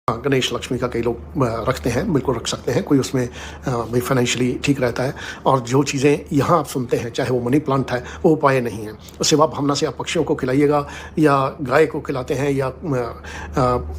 हाँ, गणेश लक्ष्मी का कई लोग रखते हैं, बिल्कुल रख सकते हैं, कोई उसमें भाई फाइनेंशियली ठीक रहता है। और जो चीज़ें यहाँ आप सुनते हैं, चाहे वो मनी प्लांट है, वो उपाय नहीं है। तो सेवा भावना से आप पक्षियों को खिलाइएगा या गाय को खिलाते हैं या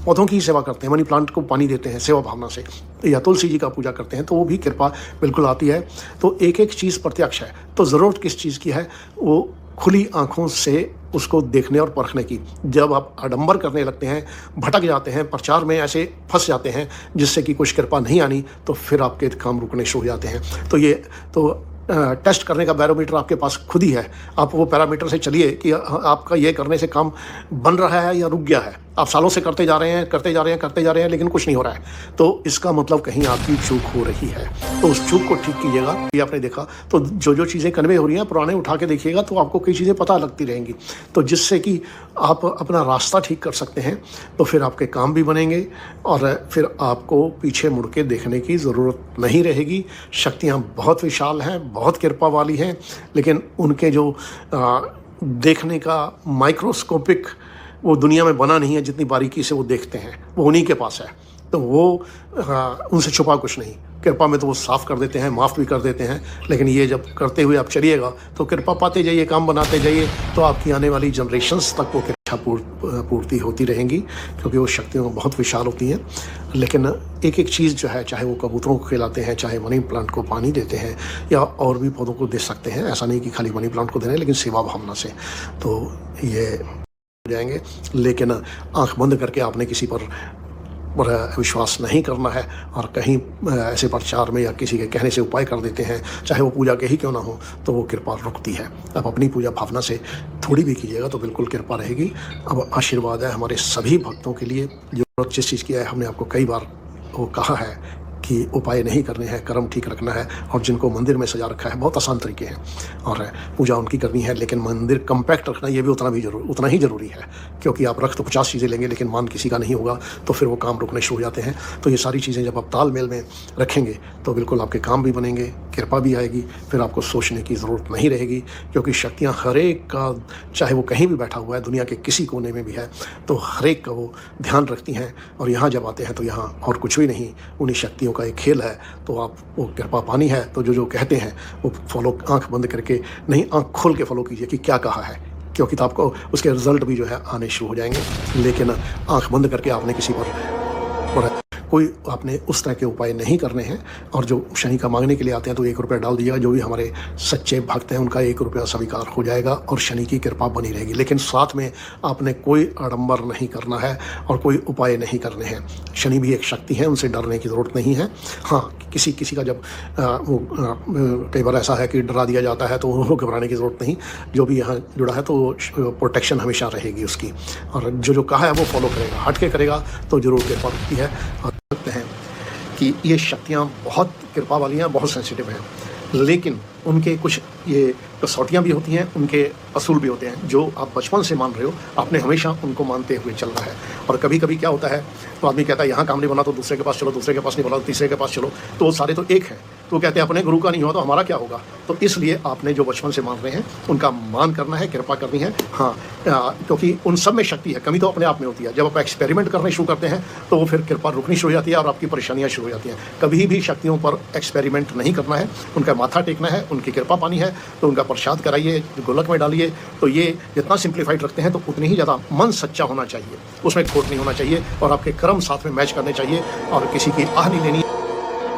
पौधों की सेवा करते हैं, मनी प्लांट को पानी देते हैं सेवा भावना से, या तुलसी जी का पूजा करते हैं, तो वो भी कृपा बिल्कुल आती है। तो एक एक चीज़ प्रत्यक्ष है, तो ज़रूरत किस चीज़ की है, वो खुली आँखों से उसको देखने और परखने की। जब आप आडंबर करने लगते हैं, भटक जाते हैं, प्रचार में ऐसे फंस जाते हैं जिससे कि कुछ कृपा नहीं आनी, तो फिर आपके काम रुकने शुरू हो जाते हैं। तो ये तो टेस्ट करने का बैरोमीटर आपके पास खुद ही है। आप वो पैरामीटर से चलिए कि आपका ये करने से काम बन रहा है या रुक गया है। आप सालों से करते जा रहे हैं, करते जा रहे हैं, करते जा रहे हैं, लेकिन कुछ नहीं हो रहा है, तो इसका मतलब कहीं आपकी चूक हो रही है। तो उस चूक को ठीक कीजिएगा। ये आपने देखा तो जो चीज़ें कन्वे हो रही हैं, पुराने उठा के देखिएगा तो आपको कई चीज़ें पता लगती रहेंगी, तो जिससे कि आप अपना रास्ता ठीक कर सकते हैं। तो फिर आपके काम भी बनेंगे और फिर आपको पीछे मुड़ के देखने की ज़रूरत नहीं रहेगी। शक्तियाँ बहुत विशाल हैं, बहुत कृपा वाली हैं, लेकिन उनके जो देखने का माइक्रोस्कोपिक वो दुनिया में बना नहीं है, जितनी बारीकी से वो देखते हैं वो उन्हीं के पास है। तो वो उनसे छुपा कुछ नहीं। कृपा में तो वो साफ़ कर देते हैं, माफ़ भी कर देते हैं, लेकिन ये जब करते हुए आप चलिएगा तो कृपा पाते जाइए, काम बनाते जाइए, तो आपकी आने वाली जनरेशन्स तक वो इच्छा पूर्ति होती रहेंगी, क्योंकि वो शक्तियाँ बहुत विशाल होती हैं। लेकिन एक एक चीज़ जो है, चाहे वो कबूतरों को खिलाते हैं, चाहे मनी प्लांट को पानी देते हैं, या और भी पौधों को दे सकते हैं, ऐसा नहीं कि खाली मनी प्लांट को देना है, लेकिन सेवा भावना से तो ये जाएंगे। लेकिन आंख बंद करके आपने किसी पर विश्वास नहीं करना है, और कहीं ऐसे प्रचार में या किसी के कहने से उपाय कर देते हैं, चाहे वो पूजा के ही क्यों ना हो, तो वो कृपा रुकती है। आप अपनी पूजा भावना से थोड़ी भी कीजिएगा तो बिल्कुल कृपा रहेगी। अब आशीर्वाद है हमारे सभी भक्तों के लिए। जो जिस चीज़ की है, हमने आपको कई बार वो कहा है कि उपाय नहीं करने हैं, कर्म ठीक रखना है। और जिनको मंदिर में सजा रखा है, बहुत आसान तरीके हैं और पूजा उनकी करनी है, लेकिन मंदिर कम्पैक्ट रखना ये भी उतना ही ज़रूरी है, क्योंकि आप रख तो 50 चीज़ें लेंगे लेकिन मान किसी का नहीं होगा, तो फिर वो काम रुकने शुरू हो जाते हैं। तो ये सारी चीज़ें जब आप तालमेल में रखेंगे तो बिल्कुल आपके काम भी बनेंगे, कृपा भी आएगी, फिर आपको सोचने की ज़रूरत नहीं रहेगी, क्योंकि शक्तियाँ हर एक का, चाहे वो कहीं भी बैठा हुआ है, दुनिया के किसी कोने में भी है, तो हर एक का वो ध्यान रखती हैं। और यहाँ जब आते हैं तो यहाँ और कुछ भी नहीं, उन्हीं शक्तियों का एक खेल है। तो आप वो कृपा पानी है, तो जो कहते हैं वो फॉलो, आंख बंद करके नहीं, आंख खोल के फॉलो कीजिए कि क्या कहा है, क्योंकि तो आपको उसके रिजल्ट भी जो है आने शुरू हो जाएंगे। लेकिन आंख बंद करके आपने किसी पर कोई आपने उस तरह के उपाय नहीं करने हैं। और जो शनि का मांगने के लिए आते हैं तो 1 रुपया डाल दीजिएगा, जो भी हमारे सच्चे भक्त हैं उनका 1 रुपया स्वीकार हो जाएगा और शनि की कृपा बनी रहेगी। लेकिन साथ में आपने कोई आडंबर नहीं करना है और कोई उपाय नहीं करने हैं। शनि भी एक शक्ति है, उनसे डरने की ज़रूरत नहीं है। हाँ, किसी का जब कई बार ऐसा है कि डरा दिया जाता है, तो वो घबराने की ज़रूरत नहीं। जो भी यहाँ जुड़ा है तो प्रोटेक्शन हमेशा रहेगी उसकी, और जो कहा है वो फॉलो करेगा, हट के करेगा तो जरूर कृपा होती है। और सकते हैं कि ये शक्तियाँ बहुत कृपा वाली हैं, बहुत सेंसिटिव हैं, लेकिन उनके कुछ ये कसौटियाँ भी होती हैं, उनके असूल भी होते हैं। जो आप बचपन से मान रहे हो, आपने हमेशा उनको मानते हुए चलना है। और कभी कभी क्या होता है, तो आदमी कहता है यहाँ काम नहीं बना तो दूसरे के पास चलो, दूसरे के पास नहीं बना तो तीसरे के पास चलो, तो वो सारे तो एक हैं। तो कहते हैं अपने गुरु का नहीं हुआ तो हमारा क्या होगा। तो इसलिए आपने जो बचपन से मान रहे हैं उनका मान करना है, कृपा करनी है। हाँ, क्योंकि उन सब में शक्ति है, कमी तो अपने आप में होती है। जब आप एक्सपेरिमेंट करने शुरू करते हैं तो वो फिर कृपा रुकनी शुरू हो जाती है और आपकी परेशानियाँ शुरू हो जाती हैं। कभी भी शक्तियों पर एक्सपेरिमेंट नहीं करना है, उनका माथा टेकना है, उनकी कृपा पानी है तो उनका प्रसाद कराइए, गोलक में डालिए। तो ये जितना सिंप्लीफाइड रखते हैं तो उतनी ही ज़्यादा मन सच्चा होना चाहिए, उसमें खोट नहीं होना चाहिए और आपके कर्म साथ में मैच करने चाहिए और किसी की आह नहीं लेनी।